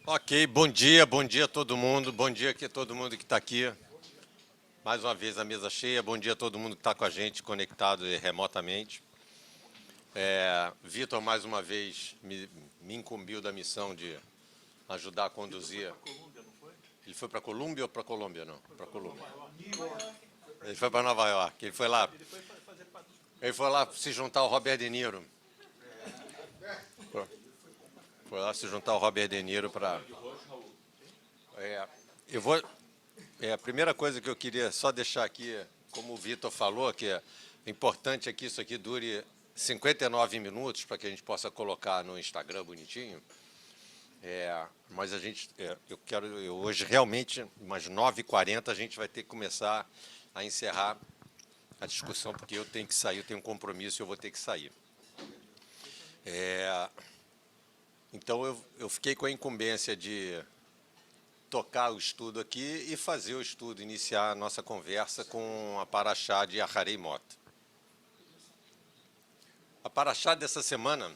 Ok, bom dia a todo mundo, bom dia aqui a todo mundo que está aqui. Mais uma vez a mesa cheia, bom dia a todo mundo que está com a gente, conectado remotamente. Vitor, mais uma vez, me incumbiu da missão de ajudar a conduzir. Ele foi para a Colômbia ou para a Colômbia, não? Para a Colômbia. Ele foi para Nova York, ele foi lá se juntar ao Robert De Niro. Foi lá se juntar ao Robert De Niro para... a primeira coisa que eu queria só deixar aqui, como o Vitor falou, que é importante é que isso aqui dure 59 minutos para que a gente possa colocar no Instagram bonitinho. Mas a gente, hoje realmente, umas 9h40, a gente vai ter que começar a encerrar a discussão, porque eu tenho que sair, eu tenho um compromisso e eu vou ter que sair. Então, eu fiquei com a incumbência de tocar o estudo aqui e fazer o estudo, iniciar a nossa conversa com a Paraxá de Aharei Mot. A Paraxá dessa semana,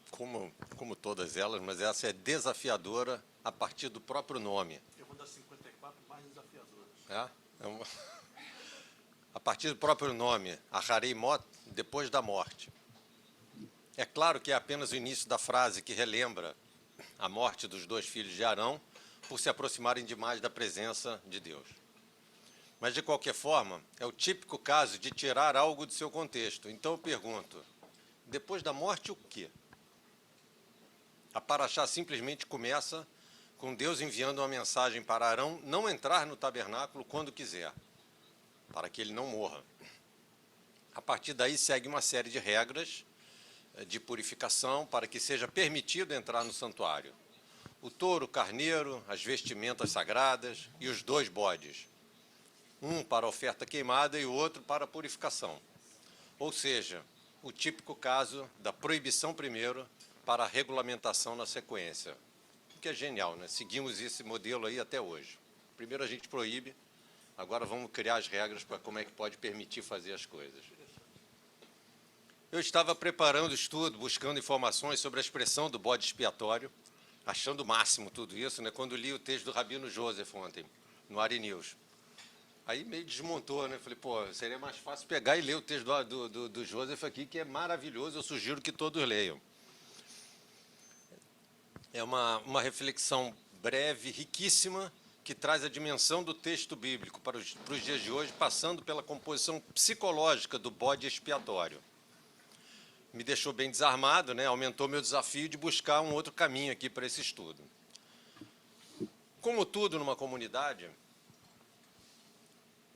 como todas elas, mas essa é desafiadora a partir do próprio nome. É uma das 54 mais desafiadoras. A partir do próprio nome, Aharei Mot, depois da morte. É claro que é apenas o início da frase que relembra a morte dos dois filhos de Arão por se aproximarem demais da presença de Deus. Mas, de qualquer forma, é o típico caso de tirar algo do seu contexto. Então, eu pergunto, depois da morte, o quê? A Paraxá simplesmente começa com Deus enviando uma mensagem para Arão não entrar no tabernáculo quando quiser, para que ele não morra. A partir daí, segue uma série de regras de purificação para que seja permitido entrar no santuário. O touro, o carneiro, as vestimentas sagradas e os 2 bodes. Um para a oferta queimada e o outro para a purificação. Ou seja, o típico caso da proibição primeiro para a regulamentação na sequência. O que é genial, né? Seguimos esse modelo aí até hoje. Primeiro a gente proíbe, agora vamos criar as regras para como é que pode permitir fazer as coisas. Eu estava preparando o estudo, buscando informações sobre a expressão do bode expiatório, achando o máximo tudo isso, né, quando li o texto do Rabino Joseph ontem, no Ari News. Aí meio desmontou, né? Falei, seria mais fácil pegar e ler o texto do Joseph aqui, que é maravilhoso, eu sugiro que todos leiam. É uma reflexão breve, riquíssima, que traz a dimensão do texto bíblico para os dias de hoje, passando pela composição psicológica do bode expiatório. Me deixou bem desarmado, né? Aumentou meu desafio de buscar um outro caminho aqui para esse estudo. Como tudo numa comunidade,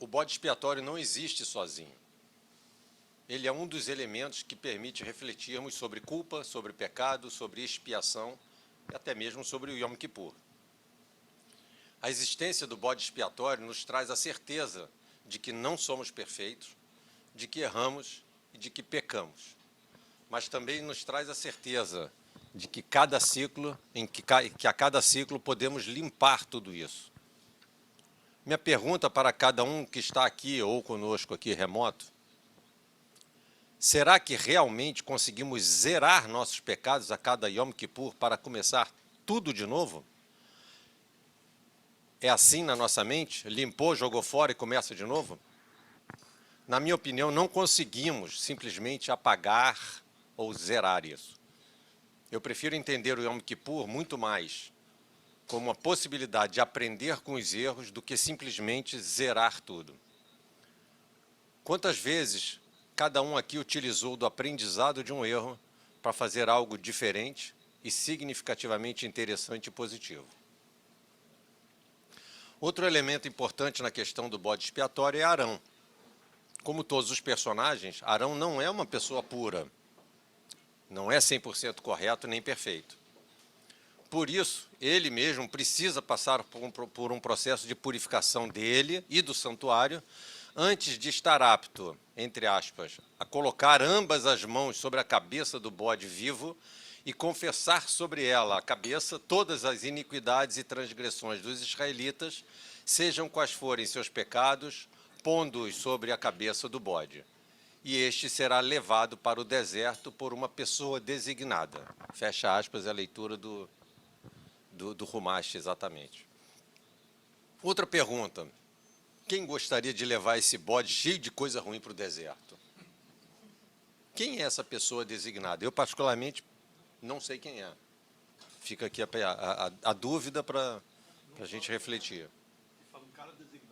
o bode expiatório não existe sozinho. Ele é um dos elementos que permite refletirmos sobre culpa, sobre pecado, sobre expiação e até mesmo sobre o Yom Kippur. A existência do bode expiatório nos traz a certeza de que não somos perfeitos, de que erramos e de que pecamos. Mas também nos traz a certeza de que cada ciclo, que a cada ciclo podemos limpar tudo isso. Minha pergunta para cada um que está aqui ou conosco aqui remoto: será que realmente conseguimos zerar nossos pecados a cada Yom Kippur para começar tudo de novo? É assim na nossa mente? Limpou, jogou fora e começa de novo? Na minha opinião, não conseguimos simplesmente apagar ou zerar isso. Eu prefiro entender o Yom Kippur muito mais como uma possibilidade de aprender com os erros do que simplesmente zerar tudo. Quantas vezes cada um aqui utilizou do aprendizado de um erro para fazer algo diferente e significativamente interessante e positivo? Outro elemento importante na questão do bode expiatório é Arão. Como todos os personagens, Arão não é uma pessoa pura. Não é 100% correto nem perfeito. Por isso, ele mesmo precisa passar por um processo de purificação dele e do santuário antes de estar apto, entre aspas, a colocar ambas as mãos sobre a cabeça do bode vivo e confessar sobre ela, a cabeça, todas as iniquidades e transgressões dos israelitas, sejam quais forem seus pecados, pondo-os sobre a cabeça do bode. e este será levado para o deserto por uma pessoa designada. Fecha aspas, é a leitura do Rumash, exatamente. Outra pergunta. Quem gostaria de levar esse bode cheio de coisa ruim para o deserto? Quem é essa pessoa designada? Eu, particularmente, não sei quem é. Fica aqui a dúvida para a gente refletir. Fala um cara designado.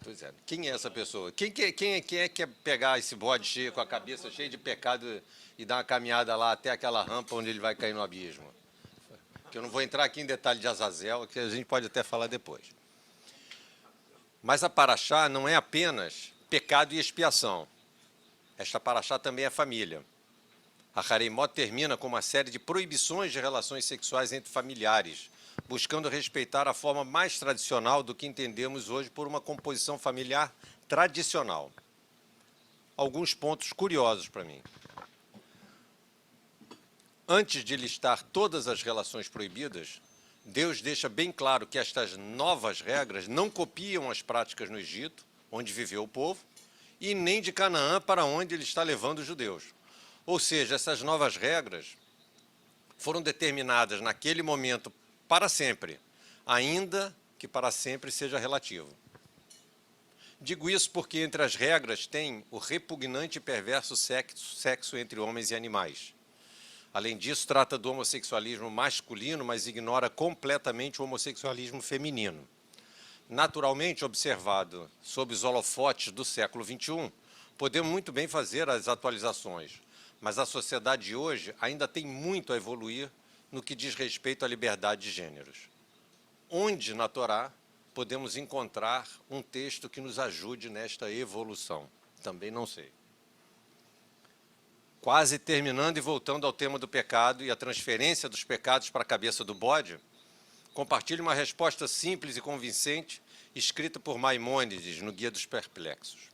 Pois é. Quem é essa pessoa? Quem quer pegar esse bode cheio, com a cabeça cheia de pecado e dar uma caminhada lá até aquela rampa onde ele vai cair no abismo? Que eu não vou entrar aqui em detalhe de Azazel, que a gente pode até falar depois. Mas a paraxá não é apenas pecado e expiação. Esta paraxá também é família. A Harei Mot termina com uma série de proibições de relações sexuais entre familiares, buscando respeitar a forma mais tradicional do que entendemos hoje por uma composição familiar tradicional. Alguns pontos curiosos para mim. Antes de listar todas as relações proibidas, Deus deixa bem claro que estas novas regras não copiam as práticas no Egito, onde viveu o povo, e nem de Canaã, para onde ele está levando os judeus. Ou seja, essas novas regras foram determinadas naquele momento para sempre, ainda que para sempre seja relativo. Digo isso porque entre as regras tem o repugnante e perverso sexo entre homens e animais. Além disso, trata do homossexualismo masculino, mas ignora completamente o homossexualismo feminino. Naturalmente, observado sob os holofotes do século XXI, podemos muito bem fazer as atualizações, mas a sociedade de hoje ainda tem muito a evoluir no que diz respeito à liberdade de gêneros. Onde na Torá podemos encontrar um texto que nos ajude nesta evolução? Também não sei. Quase terminando e voltando ao tema do pecado e a transferência dos pecados para a cabeça do bode, compartilho uma resposta simples e convincente, escrita por Maimônides no Guia dos Perplexos.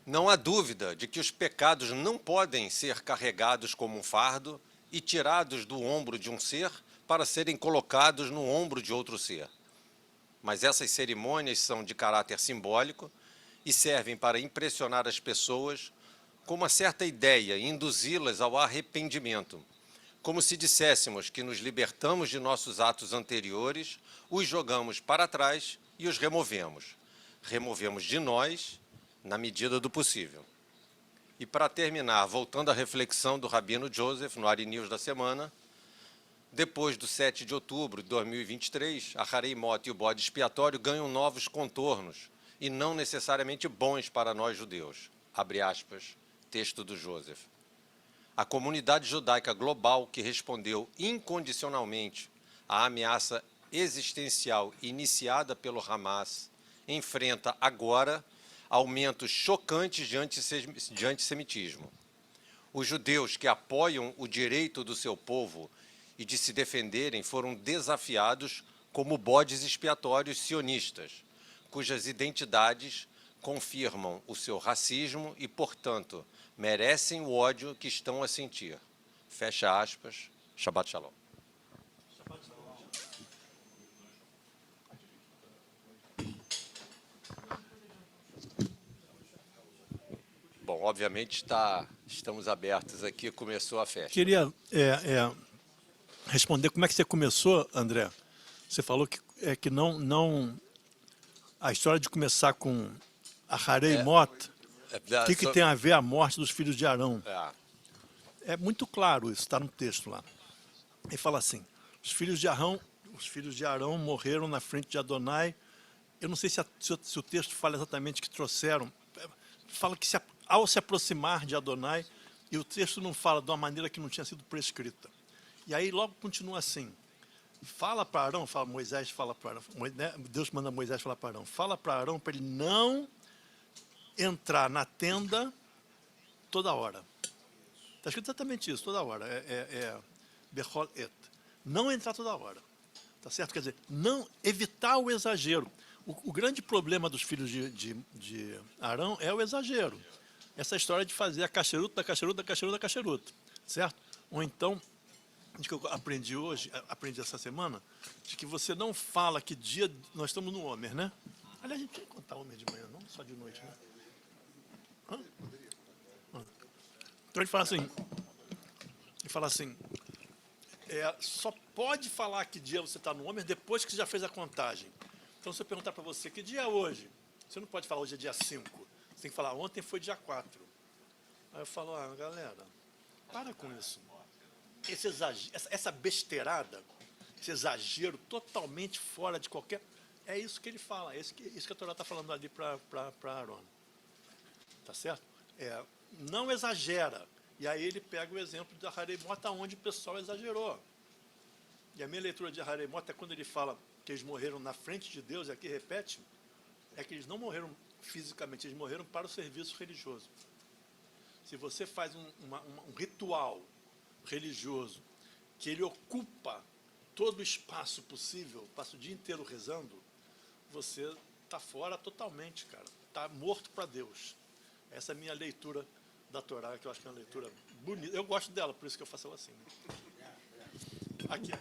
Não há dúvida de que os pecados não podem ser carregados como um fardo e tirados do ombro de um ser para serem colocados no ombro de outro ser. Mas essas cerimônias são de caráter simbólico e servem para impressionar as pessoas com uma certa ideia e induzi-las ao arrependimento, como se disséssemos que nos libertamos de nossos atos anteriores, os jogamos para trás e os removemos. Removemos de nós, na medida do possível. E para terminar, voltando à reflexão do Rabino Joseph no Ari News da semana, depois do 7 de outubro de 2023, a Harei Mot e o bode expiatório ganham novos contornos, e não necessariamente bons para nós judeus. Abre aspas, texto do Joseph. A comunidade judaica global que respondeu incondicionalmente à ameaça existencial iniciada pelo Hamas enfrenta agora aumentos chocantes de antissemitismo. Os judeus que apoiam o direito do seu povo e de se defenderem foram desafiados como bodes expiatórios sionistas, cujas identidades confirmam o seu racismo e, portanto, merecem o ódio que estão a sentir. Fecha aspas. Shabbat Shalom. Bom, obviamente estamos abertos aqui, começou a festa. Queria responder como é que você começou, André. Você falou que não a história de começar com a Harei Mot, o que tem a ver a morte dos filhos de Arão? É muito claro isso, está no texto lá. Ele fala assim, os filhos de Arão morreram na frente de Adonai. Eu não sei se o texto fala exatamente que trouxeram. Fala que ao se aproximar de Adonai, e o texto não fala de uma maneira que não tinha sido prescrita. E aí logo continua assim, fala para Arão, Moisés fala para Arão, Deus manda Moisés falar para Arão, fala para Arão para ele não entrar na tenda toda hora. Está escrito exatamente isso, toda hora, Bechol et. Não entrar toda hora, tá certo? Quer dizer, não evitar o exagero. O grande problema dos filhos de Arão é o exagero. Essa história de fazer a cacheruta, certo? Ou então, de que eu aprendi essa semana, de que você não fala que dia nós estamos no Homer, né? Aliás, a gente tem que contar Homer de manhã, não só de noite, né? Então ele fala assim, só pode falar que dia você está no homem depois que já fez a contagem. Então, se eu perguntar para você, que dia é hoje? Você não pode falar hoje é dia 5. Você tem que falar, ontem foi dia 4. Aí eu falo, galera, para com isso. Esse exagero, essa besteirada, esse exagero totalmente fora de qualquer... É isso que ele fala, isso que a Torá está falando ali para Aaron. Tá certo? Não exagera. E aí ele pega o exemplo de Harei Mot, onde o pessoal exagerou. E a minha leitura de Harei Mot é quando ele fala que eles morreram na frente de Deus, e aqui repete, é que eles não morreram fisicamente, eles morreram para o serviço religioso. Se você faz um ritual religioso que ele ocupa todo o espaço possível, passa o dia inteiro rezando, você está fora totalmente, cara. Está morto para Deus. Essa é a minha leitura da Torá, que eu acho que é uma leitura bonita. Eu gosto dela, por isso que eu faço ela assim. Aqui.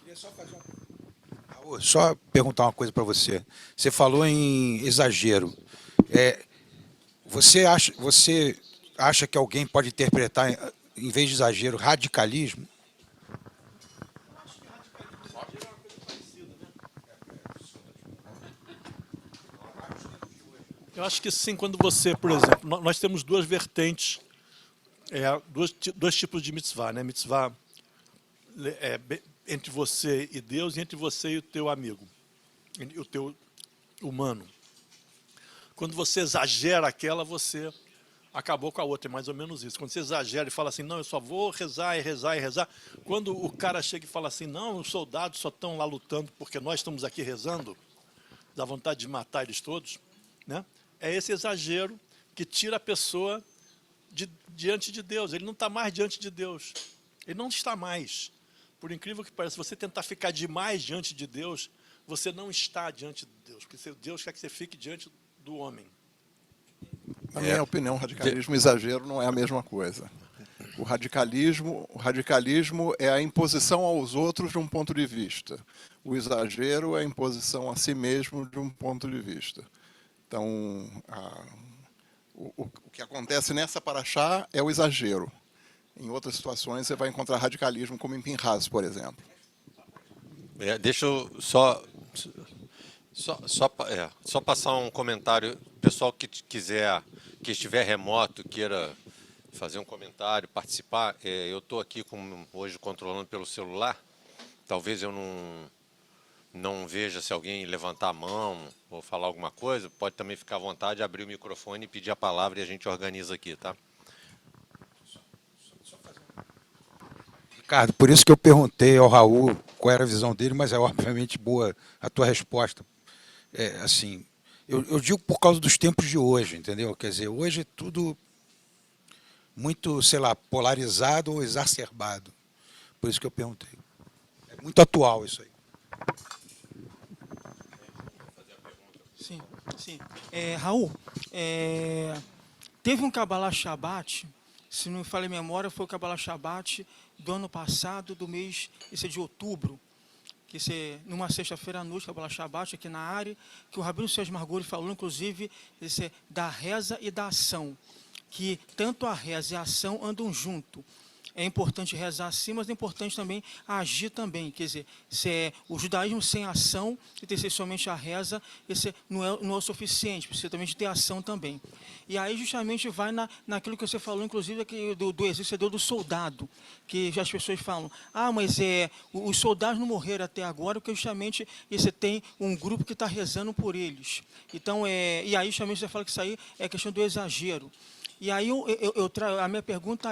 Queria só fazer só perguntar uma coisa para você. Você falou em exagero. Você acha que alguém pode interpretar, em vez de exagero, radicalismo? Eu acho que sim, quando você, por exemplo, nós temos duas vertentes, dois tipos de mitzvah, né? Mitzvah entre você e Deus e entre você e o teu amigo, o teu humano. Quando você exagera aquela, você acabou com a outra, é mais ou menos isso. Quando você exagera e fala assim, não, eu só vou rezar e rezar e rezar. Quando o cara chega e fala assim, não, os soldados só estão lá lutando porque nós estamos aqui rezando, dá vontade de matar eles todos, né? É esse exagero que tira a pessoa diante de Deus. Ele não está mais diante de Deus. Ele não está mais. Por incrível que pareça, se você tentar ficar demais diante de Deus, você não está diante de Deus, porque Deus quer que você fique diante do homem. Na minha opinião, radicalismo e exagero não é a mesma coisa. O radicalismo é a imposição aos outros de um ponto de vista. O exagero é a imposição a si mesmo de um ponto de vista. Então, o que acontece nessa paraxá é o exagero. Em outras situações, você vai encontrar radicalismo, como em Pinhas, por exemplo. Deixa eu só passar um comentário. Pessoal que estiver remoto, queira fazer um comentário, participar. Eu estou aqui hoje controlando pelo celular. Talvez eu não veja se alguém levantar a mão ou falar alguma coisa. Pode também ficar à vontade, abrir o microfone e pedir a palavra e a gente organiza aqui, tá? Ricardo, por isso que eu perguntei ao Raul qual era a visão dele, mas é obviamente boa a tua resposta. Assim, eu digo por causa dos tempos de hoje, entendeu? Quer dizer, hoje é tudo muito, sei lá, polarizado ou exacerbado. Por isso que eu perguntei. É muito atual isso aí. Sim. Raul, teve um Kabbalah Shabbat, se não me falha a memória, foi o Kabbalah Shabbat do ano passado, do mês de outubro, que numa sexta-feira à noite, Kabbalah Shabbat, aqui na área, que o Rabino Sérgio Marguri falou, inclusive, da reza e da ação, que tanto a reza e a ação andam junto. É importante rezar sim, mas é importante também agir também. Quer dizer, o judaísmo sem ação, e ter somente a reza, não é o suficiente, precisa também de ter ação também. E aí justamente vai naquilo que você falou, inclusive, do exercício do soldado, que já as pessoas falam, mas os soldados não morreram até agora, porque justamente tem um grupo que está rezando por eles. Então, e aí justamente você fala que isso aí é questão do exagero. E aí a minha pergunta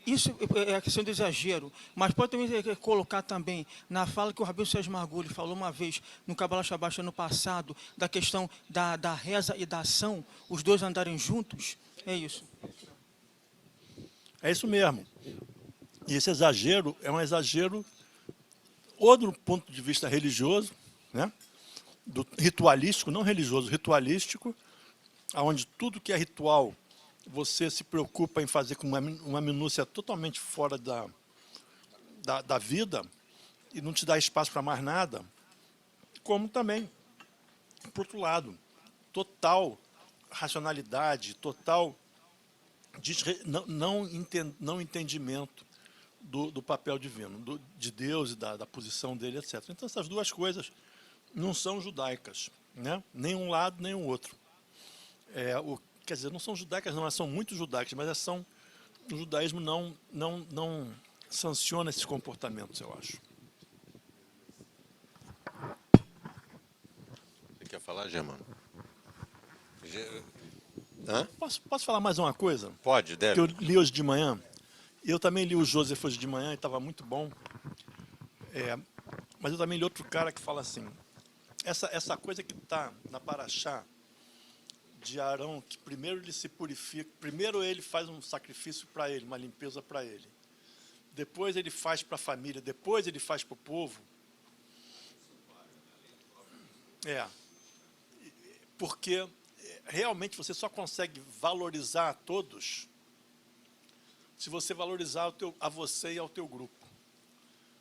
isso é a questão do exagero, mas pode também colocar também na fala que o Rabino Sérgio Marguri falou uma vez no Kabbalah Shabbat ano passado, da questão da reza e da ação, os dois andarem juntos, é isso. É isso mesmo. E esse exagero é um exagero ou do ponto de vista religioso, né? Do ritualístico, não religioso, ritualístico, onde tudo que é ritual você se preocupa em fazer com uma minúcia totalmente fora da vida e não te dá espaço para mais nada, como também, por outro lado, total racionalidade, total não entendimento do papel divino, de Deus e da posição dele, etc. Então, essas duas coisas não são judaicas, né? Nem um lado, nem o outro. Quer dizer, não são judaicas, não, elas são muito judaicas, mas o judaísmo não sanciona esses comportamentos, eu acho. Você quer falar, Germano? Posso falar mais uma coisa? Pode, deve. Que eu li hoje de manhã. Eu também li o Joseph hoje de manhã e estava muito bom. Mas eu também li outro cara que fala assim, essa coisa que está na Paraxá de Arão, que primeiro ele se purifica, primeiro ele faz um sacrifício para ele, uma limpeza para ele. Depois ele faz para a família, depois ele faz para o povo. Porque realmente você só consegue valorizar a todos se você valorizar a você e ao teu grupo.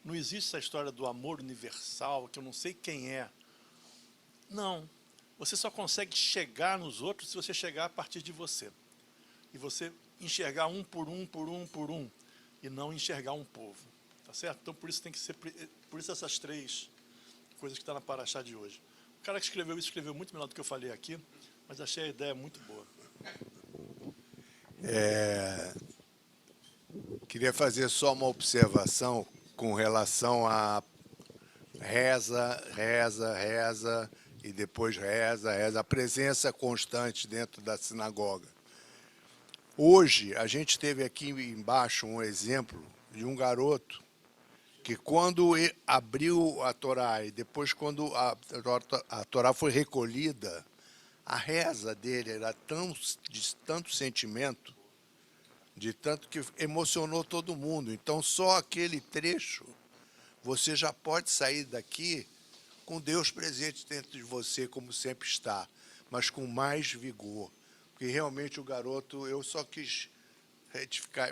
Não existe essa história do amor universal, que eu não sei quem é. Não. Você só consegue chegar nos outros se você chegar a partir de você. E você enxergar um por um, por um, por um. E não enxergar um povo. Tá certo? Então, por isso tem que ser... Por isso essas três coisas que estão na Paraxá de hoje. O cara que escreveu isso escreveu muito melhor do que eu falei aqui, mas achei a ideia muito boa. Queria fazer só uma observação com relação a reza, e depois reza, a presença constante dentro da sinagoga. Hoje, a gente teve aqui embaixo um exemplo de um garoto que quando abriu a Torá e depois quando a Torá foi recolhida, a reza dele era de tanto sentimento, de tanto que emocionou todo mundo. Então, só aquele trecho, você já pode sair daqui com Deus presente dentro de você, como sempre está, mas com mais vigor. Porque realmente o garoto, eu só quis retificar,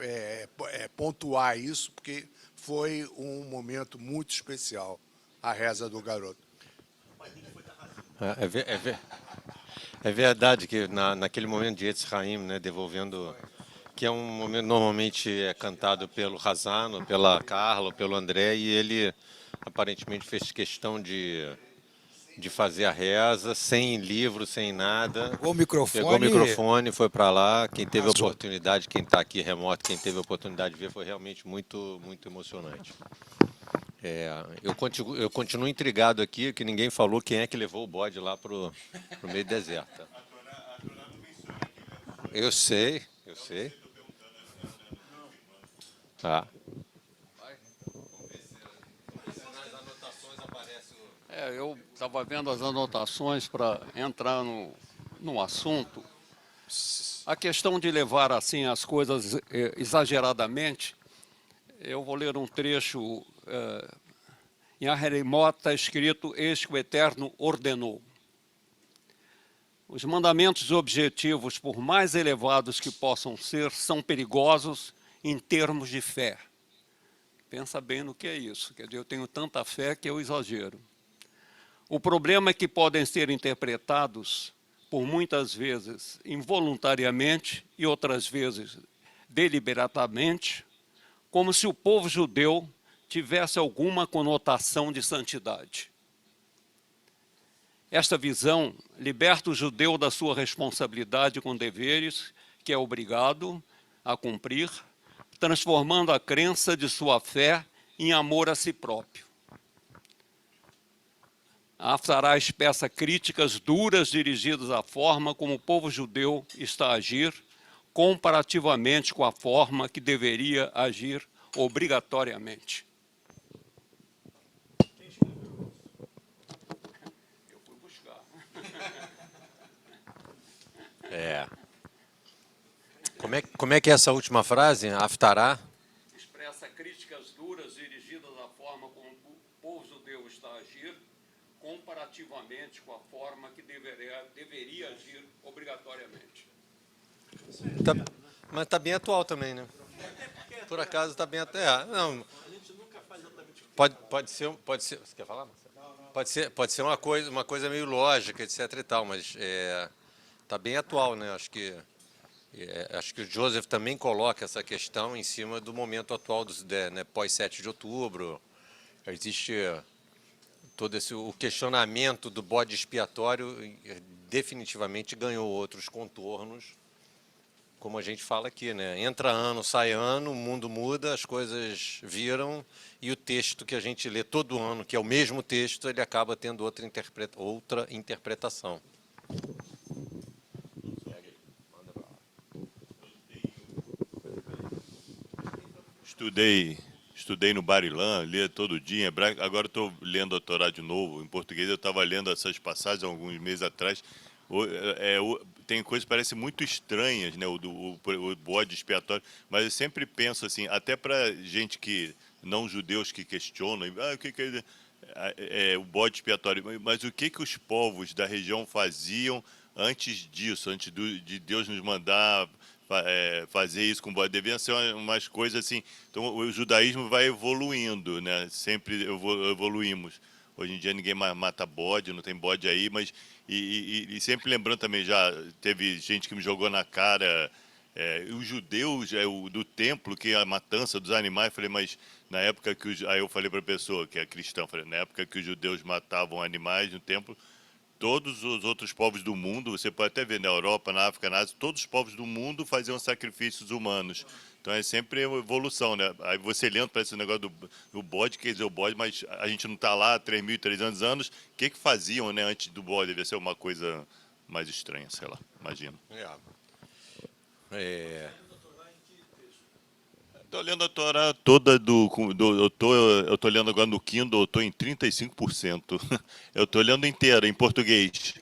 pontuar isso, porque foi um momento muito especial, a reza do garoto. É verdade que naquele momento de Etz Haim, né, devolvendo, que é um momento normalmente cantado pelo Razano, pela Carla, pelo André, e ele aparentemente fez questão de fazer a reza, sem livro, sem nada. Pegou o microfone, foi para lá. Quem teve a oportunidade, quem está aqui remoto, quem teve a oportunidade de ver, foi realmente muito, muito emocionante. Eu continuo intrigado aqui, que ninguém falou quem é que levou o bode lá para o meio do deserto. Eu sei. Tá. Eu estava vendo as anotações para entrar no assunto. A questão de levar assim as coisas exageradamente, eu vou ler um trecho, em Aharemot está escrito, eis que o Eterno ordenou. Os mandamentos objetivos, por mais elevados que possam ser, são perigosos em termos de fé. Pensa bem no que é isso. Quer dizer, eu tenho tanta fé que eu exagero. O problema é que podem ser interpretados, por muitas vezes involuntariamente e outras vezes deliberadamente, como se o povo judeu tivesse alguma conotação de santidade. Esta visão liberta o judeu da sua responsabilidade com deveres que é obrigado a cumprir, transformando a crença de sua fé em amor a si próprio. A Haftará expressa críticas duras dirigidas à forma como o povo judeu está a agir, comparativamente com a forma que deveria agir obrigatoriamente. Eu fui buscar. Como é que é essa última frase? Haftará? Expressa críticas duras dirigidas à forma como o povo judeu está a agir, comparativamente com a forma que deveria agir obrigatoriamente. Mas está bem atual também, né? Por acaso está bem atual. Não. Pode ser. Você quer falar, Marcelo? Pode ser uma coisa meio lógica, etc. e tal, mas Tá bem atual, né? Acho que o Joseph também coloca essa questão em cima do momento atual, né, pós 7 de outubro. Existe todo o questionamento do bode expiatório, definitivamente ganhou outros contornos, como a gente fala aqui, né? Entra ano, sai ano, o mundo muda, as coisas viram, e o texto que a gente lê todo ano, que é o mesmo texto, ele acaba tendo outra interpretação. Estudei no Barilã, lia todo dia em hebraico. Agora estou lendo a Torá de novo. Em português eu estava lendo essas passagens alguns meses atrás. Tem coisas que parecem muito estranhas, né? O bode expiatório. Mas eu sempre penso assim, até para gente que não judeus que questionam, o que é o bode expiatório? Mas o que os povos da região faziam antes disso, antes de Deus nos mandar fazer isso com bode? Deviam ser umas coisas assim. Então o judaísmo vai evoluindo, né? Sempre evoluímos. Hoje em dia ninguém mais mata bode, não tem bode aí, mas e sempre lembrando também, já teve gente que me jogou na cara os judeus do templo, que a matança dos animais. Falei, mas na época que aí eu falei para a pessoa que é cristã, falei, na época que os judeus matavam animais no templo, todos os outros povos do mundo, você pode até ver na Europa, na África, na Ásia, todos os povos do mundo faziam sacrifícios humanos. Então é sempre uma evolução, né? Aí você lendo para esse negócio do bode, quer dizer, o bode, mas a gente não está lá há 3.300 anos. O que faziam, né, antes do bode? Devia ser uma coisa mais estranha, sei lá, imagino. Estou lendo a Torá toda eu estou lendo agora no Kindle, eu estou em 35%. Eu estou lendo inteira, em português.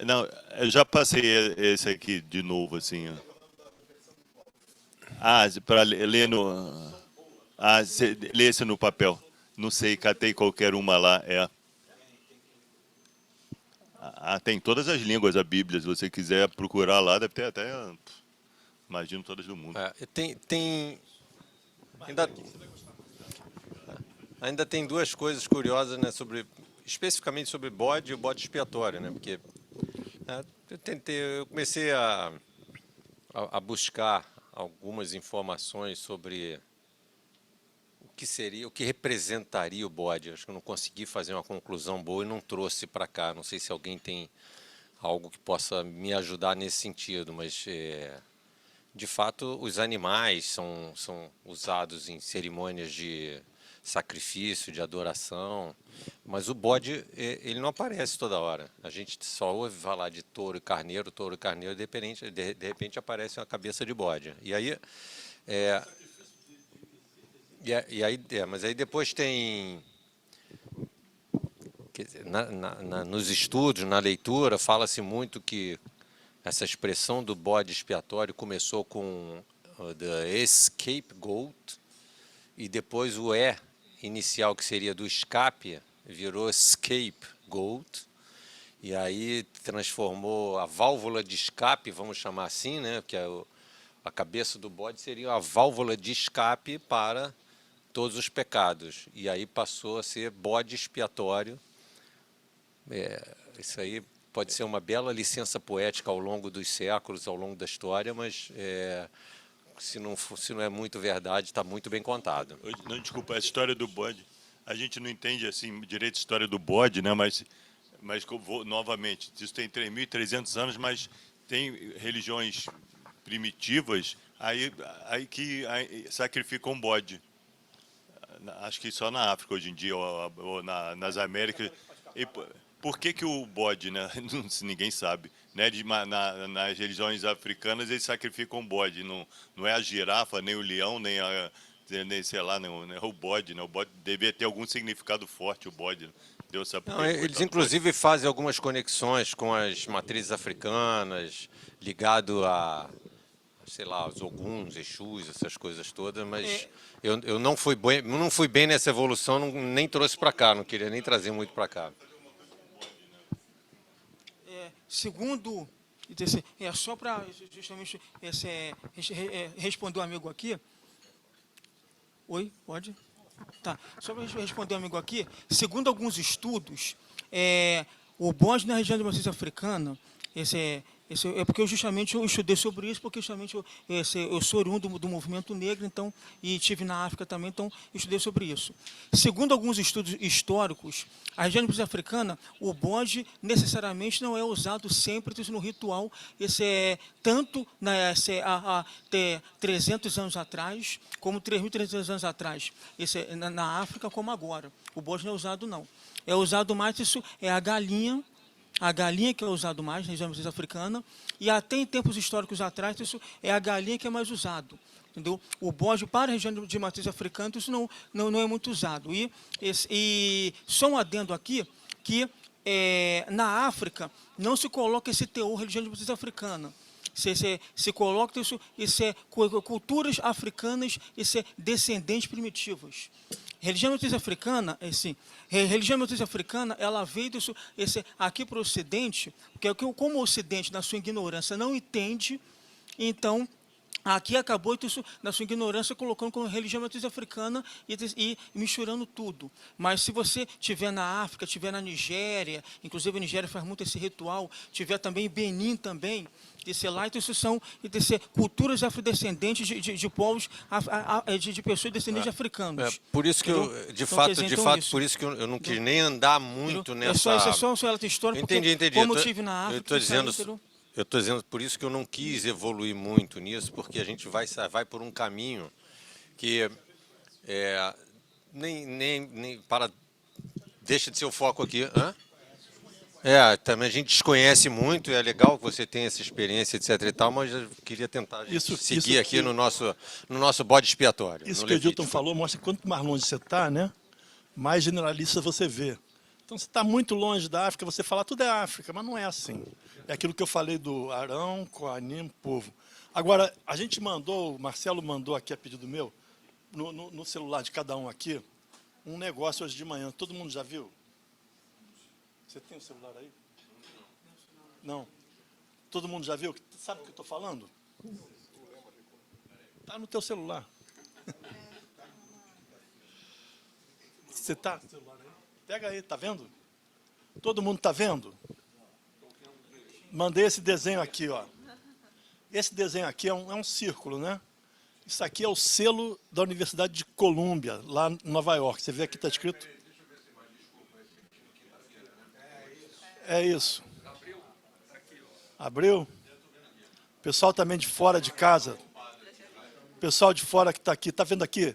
Não, eu já passei esse aqui de novo, assim. Para ler no... lê esse no papel. Não sei, catei qualquer uma lá, tem todas as línguas, a Bíblia, se você quiser procurar lá, deve ter até... Imagino todas do mundo. Ainda tem duas coisas curiosas, né, especificamente sobre bode e o bode expiatório, né, porque eu comecei a buscar algumas informações sobre o que representaria o bode. Acho que eu não consegui fazer uma conclusão boa e não trouxe para cá. Não sei se alguém tem algo que possa me ajudar nesse sentido, mas de fato os animais são usados em cerimônias de sacrifício, de adoração, mas o bode ele não aparece toda hora. A gente só ouve falar de touro e carneiro, de repente aparece uma cabeça de bode. Mas aí depois tem, quer dizer, nos estudos, na leitura, fala-se muito que essa expressão do bode expiatório começou com the scapegoat, e depois o inicial, que seria do escape, virou scapegoat, e aí transformou a válvula de escape, vamos chamar assim, né, que a cabeça do bode seria a válvula de escape para todos os pecados, e aí passou a ser bode expiatório. Isso aí pode ser uma bela licença poética ao longo dos séculos, ao longo da história, mas se não é muito verdade, está muito bem contado. Não, desculpa, a história do bode, a gente não entende assim direito a história do bode, né? Mas novamente, isso tem 3.300 anos, mas tem religiões primitivas aí que sacrificam bode. Acho que só na África hoje em dia, ou nas Américas. Por que o bode, né? Ninguém sabe, né? Nas religiões africanas eles sacrificam bode, não é a girafa, nem o leão, nem sei lá, não é o bode, né? O bode devia ter algum significado forte, o bode. Deus sabe por quê. Eles inclusive fazem algumas conexões com as matrizes africanas, ligado a, sei lá, os Oguns, Exus, essas coisas todas, mas eu não fui bem nessa evolução, nem trouxe para cá, não queria nem trazer muito para cá. Segundo, só para justamente responder o amigo aqui. Oi, pode? Tá. Só para responder o amigo aqui, segundo alguns estudos, o bode na região de matriz africana, É porque justamente eu estudei sobre isso, porque justamente eu sou oriundo do movimento negro, então, e estive na África também, então estudei sobre isso. Segundo alguns estudos históricos, a região de matriz africana, o bode necessariamente não é usado sempre no ritual, tanto há 300 anos atrás, como 3.300 anos atrás, na África como agora. O bode não é usado, não. É usado mais, a galinha que é usado mais na região matriz africana, e até em tempos históricos atrás, isso é a galinha que é mais usado. Entendeu? O bode para a região de matriz africana, isso não é muito usado. E só um adendo aqui, que na África não se coloca esse teor religião de matriz africana. Se coloca isso culturas africanas, descendentes primitivas. Religião matriz africana, religião matriz africana, ela veio aqui para o Ocidente, porque como o Ocidente, na sua ignorância, não entende, então aqui acabou, na sua ignorância, colocando como religião matriz africana e misturando tudo. Mas se você tiver na África, tiver na Nigéria, inclusive a Nigéria faz muito esse ritual, tiver também em Benin também, lá, então isso são culturas afrodescendentes de povos, de pessoas descendentes de africanos. Por isso que eu, de fato, por isso que eu não quis nem andar muito nessa... É só um relato histórico, entendi. Como eu estive na África... Eu estou dizendo por isso que eu não quis evoluir muito nisso, porque a gente vai por um caminho que nem para... Deixa de ser o foco aqui. Hã? Também a gente desconhece muito, é legal que você tenha essa experiência, etc. e tal, mas eu queria tentar seguir aqui no nosso bode expiatório. Isso que o Edilton falou mostra que quanto mais longe você está, né, mais generalista você vê. Então, você está muito longe da África, você fala tudo é África, mas não é assim. É aquilo que eu falei do Arão, Coanim, povo. Agora, a gente mandou, o Marcelo mandou aqui a pedido meu, no celular de cada um aqui, um negócio hoje de manhã. Todo mundo já viu? Você tem o celular aí? Não. Todo mundo já viu? Sabe o que eu estou falando? Está no teu celular. Você está no celular aí? Pega aí, está vendo? Todo mundo está vendo? Mandei esse desenho aqui, ó. Esse desenho aqui é um círculo, né? Isso aqui é o selo da Universidade de Colômbia, lá em Nova York. Você vê aqui, está escrito... É isso. Abriu? Pessoal também de fora de casa. Pessoal de fora que está aqui. Está vendo aqui?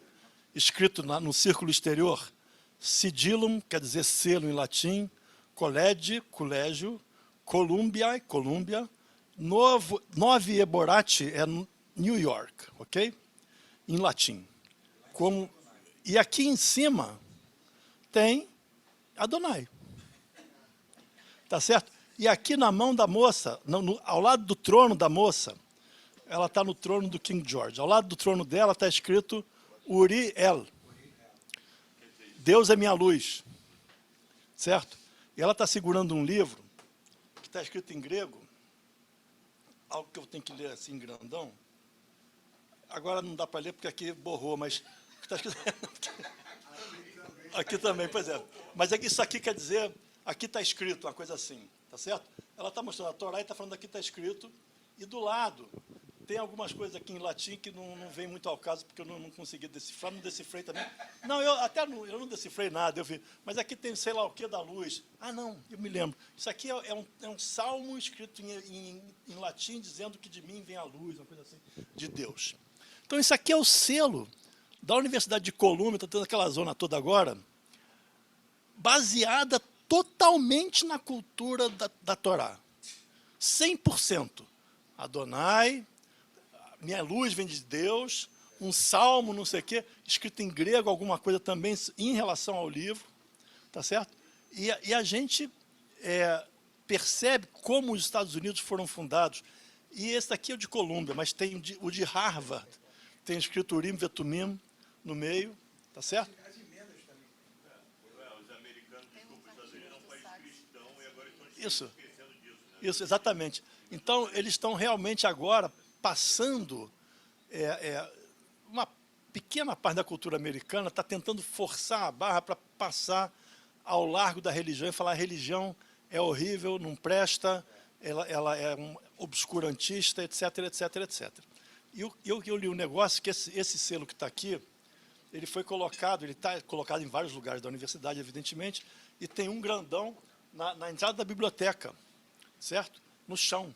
Escrito no círculo exterior. Sigillum, quer dizer selo em latim. Colégio. Colômbia. Novi Eborate é New York, ok? Em latim. E aqui em cima tem Adonai. Tá certo? E aqui na mão da moça, ao lado do trono da moça, ela está no trono do King George. Ao lado do trono dela está escrito Uriel. Deus é minha luz. Certo? E ela está segurando um livro que está escrito em grego, algo que eu tenho que ler assim, grandão. Agora não dá para ler porque aqui borrou, mas está escrito... Aqui também, pois é. Mas isso aqui quer dizer... Aqui está escrito uma coisa assim, tá certo? Ela está mostrando a Torá e está falando aqui está escrito. E do lado, tem algumas coisas aqui em latim que não vem muito ao caso, porque eu não consegui decifrar, não decifrei também. Não, eu não decifrei nada, eu vi. Mas aqui tem sei lá o que da luz. Ah, não, eu me lembro. Isso aqui é um salmo escrito em latim, dizendo que de mim vem a luz, uma coisa assim, de Deus. Então, isso aqui é o selo da Universidade de Colômbia, está tendo aquela zona toda agora, baseada totalmente na cultura da Torá. 100%. Adonai, minha luz vem de Deus, um salmo, não sei o quê, escrito em grego, alguma coisa também em relação ao livro, tá certo? E a gente percebe como os Estados Unidos foram fundados. E esse daqui é o de Colômbia, mas tem o de Harvard, tem escrito Urim Vetumim no meio, tá certo? Isso, exatamente. Então, eles estão realmente agora passando, uma pequena parte da cultura americana está tentando forçar a barra para passar ao largo da religião e falar a religião é horrível, não presta, ela é um obscurantista, etc, etc, etc. E eu li um negócio que esse selo que está aqui, ele foi colocado, ele está colocado em vários lugares da universidade, evidentemente, e tem um grandão na entrada da biblioteca, certo? No chão.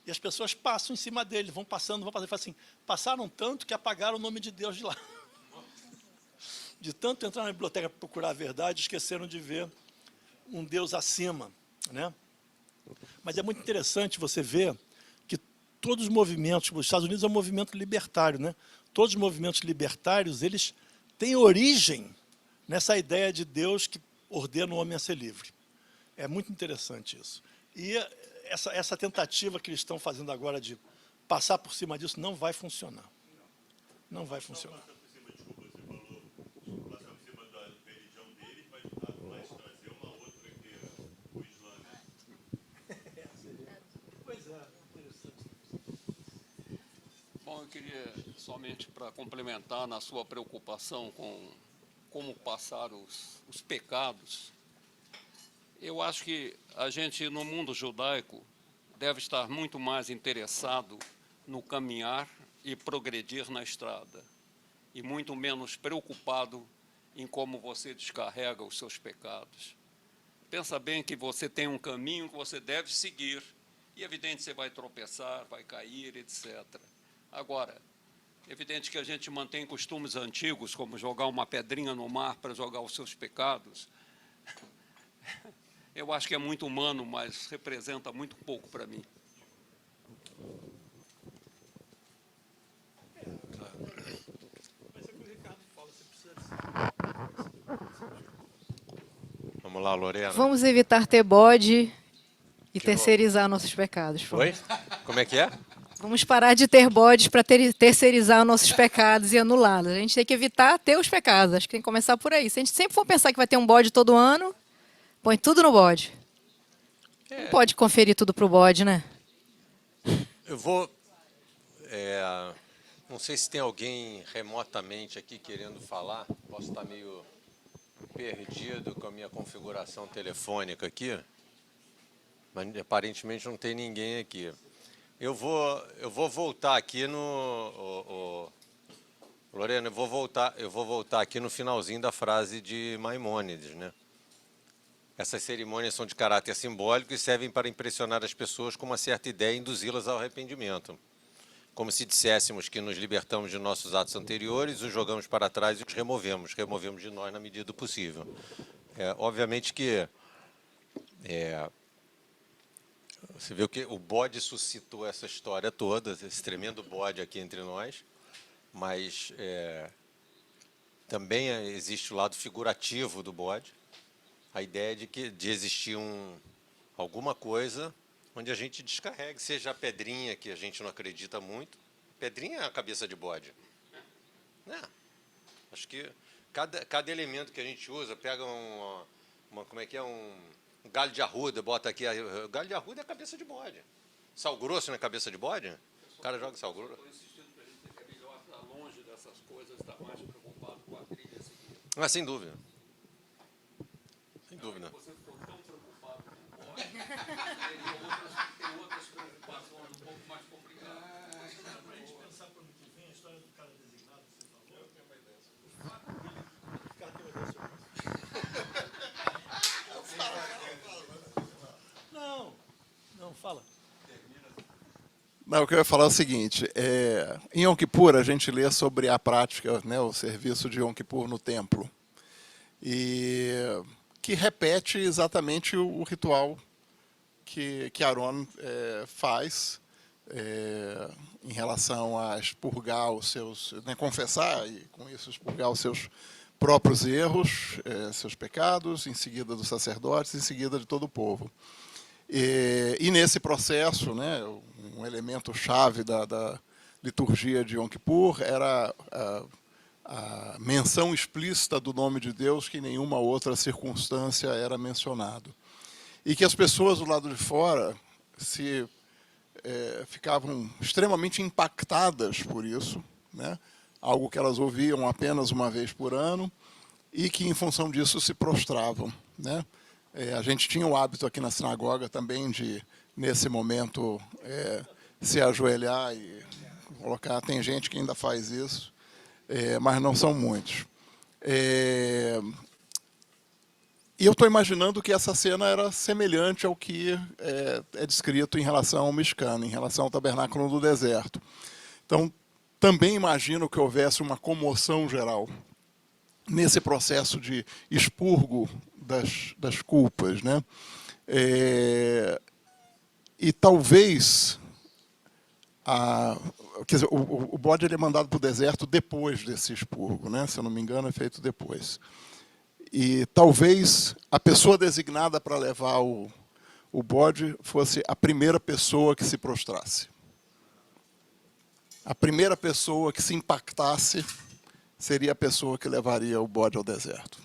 E as pessoas passam em cima dele, vão passando, e falam assim, passaram tanto que apagaram o nome de Deus de lá. De tanto entrar na biblioteca para procurar a verdade, esqueceram de ver um Deus acima, né? Mas é muito interessante você ver que todos os movimentos, os Estados Unidos é um movimento libertário, né? Todos os movimentos libertários, eles têm origem nessa ideia de Deus que ordena o homem a ser livre. É muito interessante isso. E essa tentativa que eles estão fazendo agora de passar por cima disso não vai funcionar. Não vai funcionar. Bom, eu queria somente para complementar na sua preocupação com como passar os pecados, eu acho que a gente, no mundo judaico, deve estar muito mais interessado no caminhar e progredir na estrada, e muito menos preocupado em como você descarrega os seus pecados. Pensa bem que você tem um caminho que você deve seguir, e é evidente você vai tropeçar, vai cair, etc. Agora, é evidente que a gente mantém costumes antigos, como jogar uma pedrinha no mar para jogar os seus pecados. Eu acho que é muito humano, mas representa muito pouco para mim. Vamos lá, Lorena. Vamos evitar ter bode e terceirizar nossos pecados. Oi? Como é que é? Vamos parar de ter bodes para terceirizar nossos pecados e anulá-los. A gente tem que evitar ter os pecados. Acho que tem que começar por aí. Se a gente sempre for pensar que vai ter um bode todo ano, põe tudo no bode. Não pode conferir tudo para o bode, né? Eu vou... não sei se tem alguém remotamente aqui querendo falar. Posso estar meio perdido com a minha configuração telefônica aqui, mas aparentemente não tem ninguém aqui. Eu vou voltar aqui no... Lorena, eu vou voltar aqui no finalzinho da frase de Maimônides, né? Essas cerimônias são de caráter simbólico e servem para impressionar as pessoas com uma certa ideia e induzi-las ao arrependimento. Como se disséssemos que nos libertamos de nossos atos anteriores, os jogamos para trás e os removemos de nós na medida do possível. Obviamente que você viu que o bode suscitou essa história toda, esse tremendo bode aqui entre nós, mas também existe o lado figurativo do bode, a ideia de existir alguma coisa onde a gente descarregue, seja a pedrinha, que a gente não acredita muito. Pedrinha é a cabeça de bode. Acho que cada elemento que a gente usa, pega um galho de arruda, bota aqui. O galho de arruda é a cabeça de bode. Sal grosso não é cabeça de bode? O cara joga sal grosso. Estou insistindo para ele que é melhor estar longe dessas coisas, estar mais preocupado com a trilha seguinte. Mas sem dúvida. Sem dúvida. Você ficou tão preocupado com o bode, tem outras preocupações um pouco mais complicadas. Para a gente pensar para o ano que vem, a história do cara designado que você falou, eu tenho uma ideia sobre isso. O cara tem uma ideia sobre isso. Não, fala. Não, o que eu ia falar é o seguinte, em Yom Kippur a gente lê sobre a prática, né, o serviço de Yom Kippur no templo, e que repete exatamente o ritual que Aaron faz em relação a expurgar os seus, né, confessar e com isso expurgar os seus próprios erros, seus pecados, em seguida dos sacerdotes, em seguida de todo o povo. E nesse processo, né, um elemento chave da liturgia de Yom Kippur era a menção explícita do nome de Deus, que em nenhuma outra circunstância era mencionado. E que as pessoas do lado de fora ficavam extremamente impactadas por isso, né? Algo que elas ouviam apenas uma vez por ano e que, em função disso, se prostravam, né? A gente tinha o hábito aqui na sinagoga também de nesse momento, se ajoelhar e colocar. Tem gente que ainda faz isso, mas não são muitos. E eu estou imaginando que essa cena era semelhante ao que é descrito em relação ao Mishkan, em relação ao tabernáculo do deserto. Então, também imagino que houvesse uma comoção geral nesse processo de expurgo das culpas, né? E talvez quer dizer, o bode ele é mandado para o deserto depois desse expurgo, né? Se eu não me engano, é feito depois. E talvez a pessoa designada para levar o bode fosse a primeira pessoa que se prostrasse. A primeira pessoa que se impactasse seria a pessoa que levaria o bode ao deserto.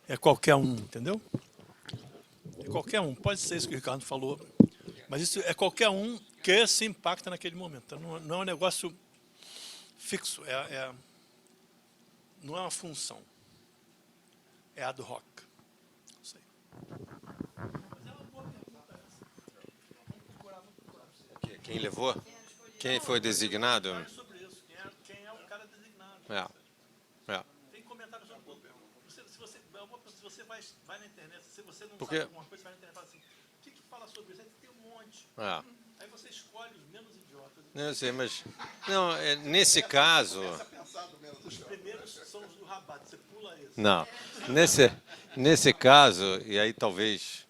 É qualquer um, entendeu? É qualquer um. Pode ser isso que o Ricardo falou. Mas isso é qualquer um que se impacta naquele momento. Então, não é um negócio fixo. Não é uma função. É ad hoc. Não sei. Quem levou? Quem foi designado? Quem é o cara designado? Tem comentário sobre tudo. Se você vai na internet, se você não sabe alguma coisa, você vai na internet e fala assim, o que fala sobre isso? Aí tem um monte. Aí você escolhe os menos idiotas. Não sei, mas... Não, nesse caso... Os primeiros são os do Rabat, você pula esse. Não. Nesse caso, e aí talvez...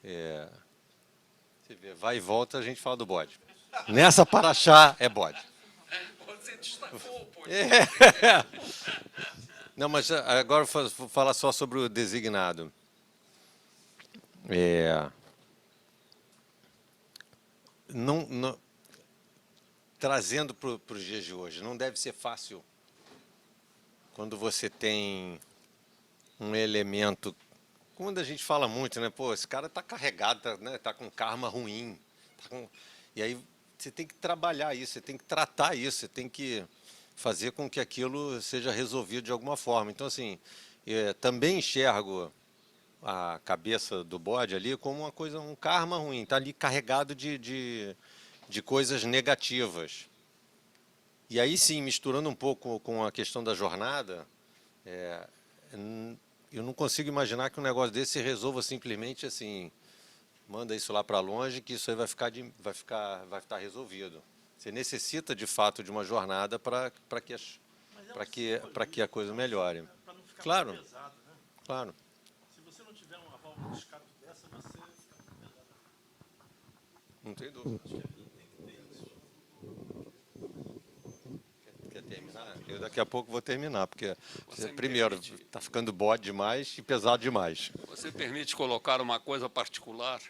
você vê, vai e volta, a gente fala do bode. Nessa paraxá é bode. Você destacou, pô. Não, mas agora vou falar só sobre o designado. Trazendo para os dias de hoje, não deve ser fácil quando você tem um elemento, quando a gente fala muito, né? Pô, esse cara está carregado, tá com karma ruim. E aí você tem que trabalhar isso, você tem que tratar isso, você tem que fazer com que aquilo seja resolvido de alguma forma. Então, assim, também enxergo a cabeça do bode ali como uma coisa, um karma ruim, está ali carregado de coisas negativas. E aí sim, misturando um pouco com a questão da jornada, eu não consigo imaginar que um negócio desse se resolva simplesmente assim, manda isso lá para longe, que isso aí vai estar resolvido. Você necessita, de fato, de uma jornada para que a coisa melhore. Claro, claro. Se você não tiver uma válvula de escape dessa, você fica muito pesado. Não tem dúvida. Quer terminar? Eu daqui a pouco vou terminar, porque, primeiro, está ficando bode demais e pesado demais. Você permite colocar uma coisa particular?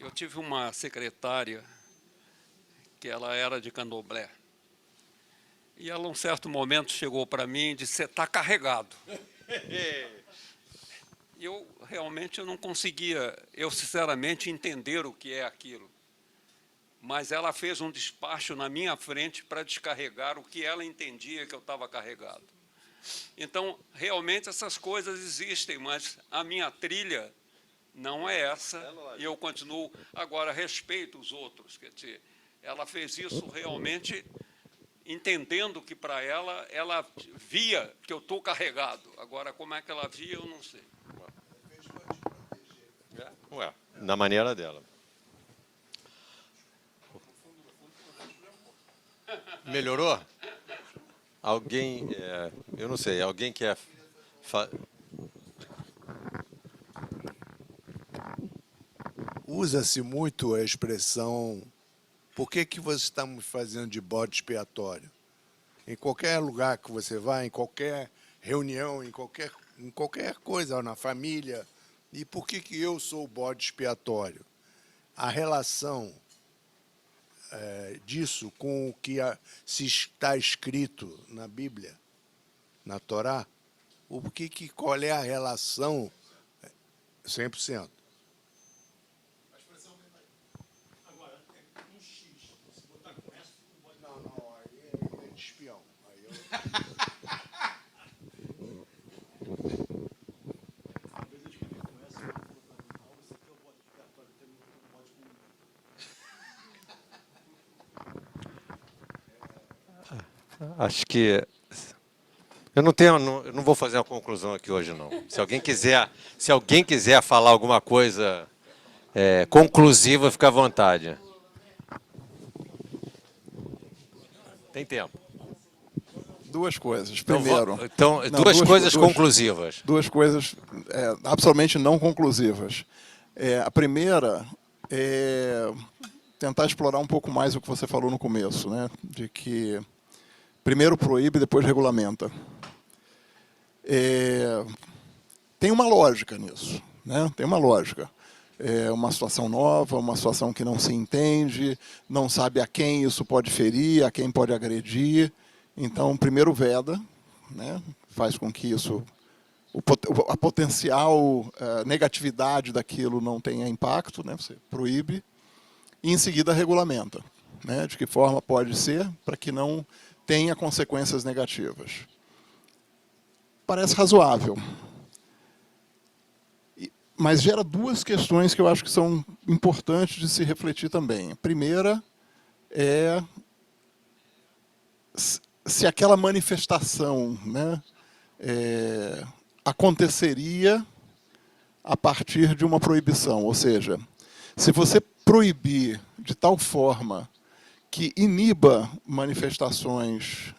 Eu tive uma secretária que ela era de Candomblé. E ela, num certo momento, chegou para mim e disse, você está carregado. Eu realmente não conseguia, sinceramente, entender o que é aquilo. Mas ela fez um despacho na minha frente para descarregar o que ela entendia que eu estava carregado. Então, realmente, essas coisas existem, mas a minha trilha não é essa, e eu continuo. Agora, respeito os outros. Quer dizer, ela fez isso realmente entendendo que, para ela via que eu estou carregado. Agora, como é que ela via, eu não sei. Da maneira dela. Melhorou? Alguém, eu não sei, alguém quer... Usa-se muito a expressão, por que estamos fazendo de bode expiatório? Em qualquer lugar que você vai, em qualquer reunião, em qualquer coisa, na família, e por que eu sou o bode expiatório? A relação disso com o que se está escrito na Bíblia, na Torá, qual é a relação 100%? Agora, um X, se botar com S, pode... Não. Acho que eu não vou fazer uma conclusão aqui hoje, não. Se alguém quiser falar alguma coisa conclusiva, fica à vontade. Tem tempo. Duas coisas. Primeiro... duas coisas conclusivas. Duas coisas absolutamente não conclusivas. A primeira é tentar explorar um pouco mais o que você falou no começo, né? De que primeiro proíbe, depois regulamenta. Tem uma lógica nisso, né? Tem uma lógica. É uma situação nova, uma situação que não se entende, não sabe a quem isso pode ferir, a quem pode agredir. Então, primeiro veda, né? Faz com que isso, a potencial negatividade daquilo não tenha impacto, né? Você proíbe, e em seguida regulamenta, né? De que forma pode ser, para que não tenha consequências negativas. Parece razoável. Mas gera duas questões que eu acho que são importantes de se refletir também. A primeira é se aquela manifestação, né, aconteceria a partir de uma proibição. Ou seja, se você proibir de tal forma que iniba manifestações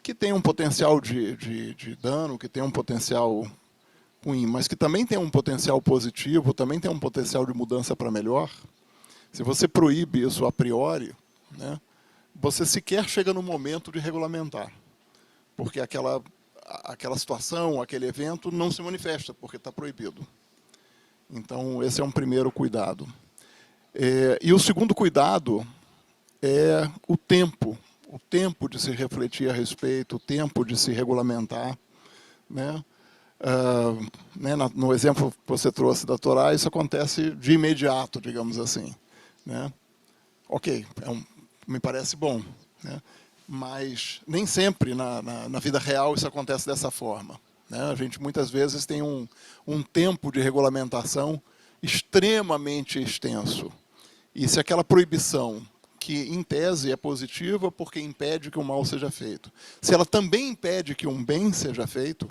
que tenham um potencial de dano, que tenham um potencial ruim, mas que também tem um potencial positivo, também tem um potencial de mudança para melhor, se você proíbe isso a priori, né, você sequer chega no momento de regulamentar, porque aquela situação, aquele evento não se manifesta, porque está proibido. Então, esse é um primeiro cuidado. E o segundo cuidado é o tempo de se refletir a respeito, o tempo de se regulamentar, né? No exemplo que você trouxe da Torá, isso acontece de imediato, digamos assim, né? Ok, me parece bom, né? Mas nem sempre na vida real isso acontece dessa forma, né? A gente muitas vezes tem um tempo de regulamentação extremamente extenso. E se aquela proibição, que em tese é positiva porque impede que o mal seja feito, se ela também impede que um bem seja feito,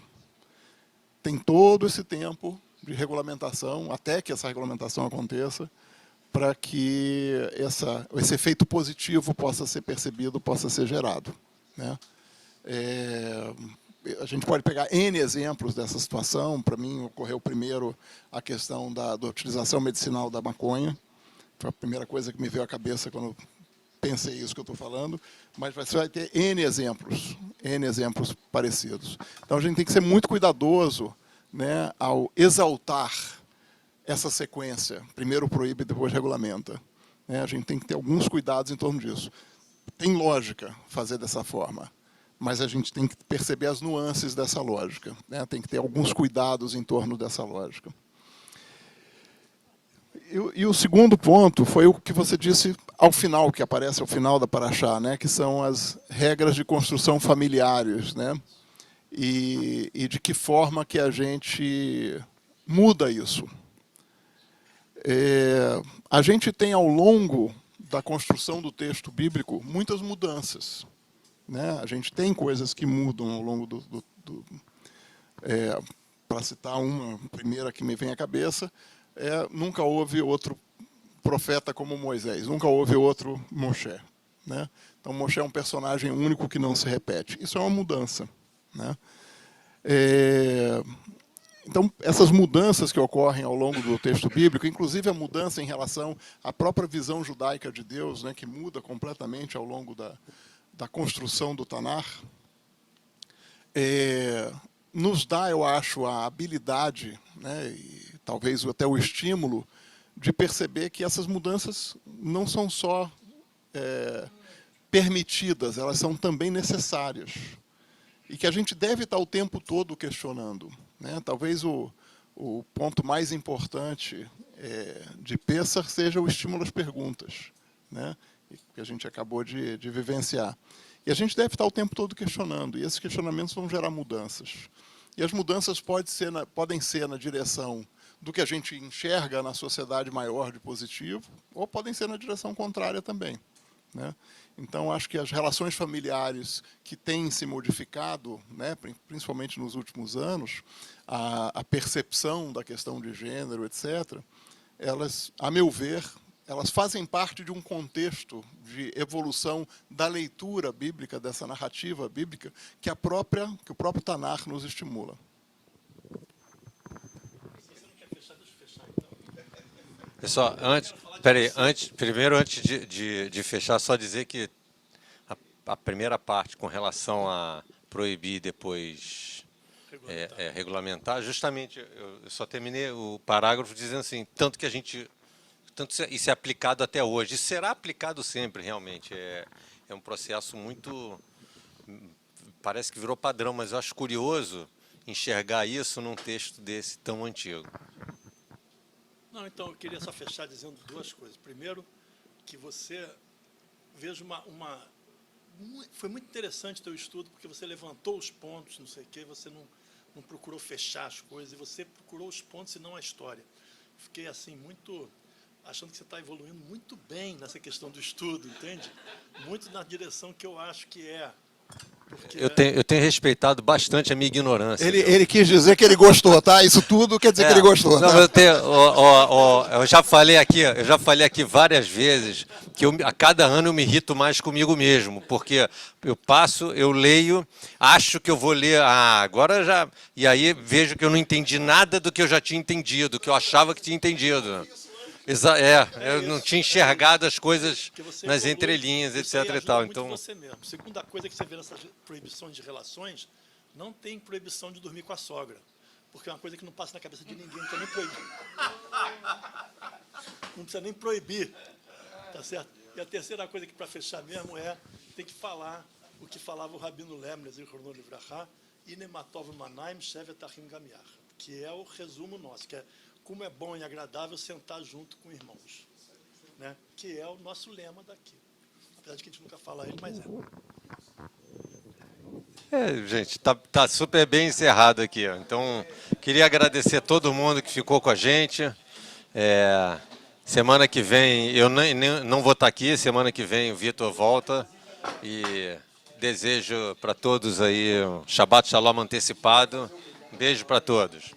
tem todo esse tempo de regulamentação, até que essa regulamentação aconteça, para que esse efeito positivo possa ser percebido, possa ser gerado, né? A gente pode pegar N exemplos dessa situação. Para mim, ocorreu primeiro a questão da utilização medicinal da maconha. Foi a primeira coisa que me veio à cabeça quando pensei isso que eu estou falando, mas você vai ter N exemplos parecidos. Então, a gente tem que ser muito cuidadoso, né, ao exaltar essa sequência. Primeiro proíbe, depois regulamenta, né? A gente tem que ter alguns cuidados em torno disso. Tem lógica fazer dessa forma, mas a gente tem que perceber as nuances dessa lógica, né? Tem que ter alguns cuidados em torno dessa lógica. E o segundo ponto foi o que você disse ao final, que aparece ao final da Paraxá, né? Que são as regras de construção familiares, né? E de que forma que a gente muda isso. A gente tem, ao longo da construção do texto bíblico, muitas mudanças, né? A gente tem coisas que mudam ao longo para citar uma primeira que me vem à cabeça, nunca houve outro profeta como Moisés, nunca houve outro Moshe, né? Então, Moshe é um personagem único que não se repete. Isso é uma mudança, né? Então, essas mudanças que ocorrem ao longo do texto bíblico, inclusive a mudança em relação à própria visão judaica de Deus, né, que muda completamente ao longo da construção do Tanar, nos dá, eu acho, a habilidade, né, e talvez até o estímulo de perceber que essas mudanças não são só permitidas, elas são também necessárias. E que a gente deve estar o tempo todo questionando, né? Talvez o ponto mais importante de Pêssar seja o estímulo às perguntas, né? Que a gente acabou de vivenciar. E a gente deve estar o tempo todo questionando, e esses questionamentos vão gerar mudanças. E as mudanças podem ser na direção do que a gente enxerga na sociedade maior de positivo, ou podem ser na direção contrária também, né? Então, acho que as relações familiares que têm se modificado, né, principalmente nos últimos anos, a percepção da questão de gênero, etc., elas, a meu ver, elas fazem parte de um contexto de evolução da leitura bíblica, dessa narrativa bíblica, que o próprio Tanar nos estimula. Pessoal, primeiro, antes de fechar, só dizer que a primeira parte com relação a proibir e depois regulamentar, justamente, eu só terminei o parágrafo dizendo assim, tanto isso é aplicado até hoje, isso será aplicado sempre, realmente, é um processo muito, parece que virou padrão, mas eu acho curioso enxergar isso num texto desse tão antigo. Não, então, eu queria só fechar dizendo duas coisas. Primeiro, que você veja foi muito interessante o teu estudo, porque você levantou os pontos, não sei o quê, você não procurou fechar as coisas, e você procurou os pontos e não a história. Fiquei, assim, achando que você está evoluindo muito bem nessa questão do estudo, entende? Muito na direção que eu acho que é. Eu tenho respeitado bastante a minha ignorância. Ele quis dizer que ele gostou, tá? Isso tudo quer dizer que ele gostou. Não, tá? Eu já falei aqui várias vezes que a cada ano eu me irrito mais comigo mesmo, porque eu leio, acho que eu vou ler, agora já, e aí vejo que eu não entendi nada do que eu já tinha entendido, que eu achava que tinha entendido. Eu não tinha enxergado as coisas nas entrelinhas, etc. e tal. Então, você mesmo. Segunda coisa que você vê nessas proibições de relações, não tem proibição de dormir com a sogra, porque é uma coisa que não passa na cabeça de ninguém, não precisa nem proibir. Não precisa nem proibir, tá certo? E a terceira coisa que, para fechar mesmo, tem que falar o que falava o Rabino Lemnes, Inematov Manaim Shevet Achim Gamiar, que é o resumo nosso, que é como é bom e agradável sentar junto com irmãos, né? Que é o nosso lema daqui. Apesar de que a gente nunca fala ele, mas gente, tá super bem encerrado aqui. Então, queria agradecer a todo mundo que ficou com a gente. Semana que vem, eu não vou estar aqui, semana que vem o Vitor volta. E desejo para todos aí um Shabbat Shalom antecipado. Um beijo para todos.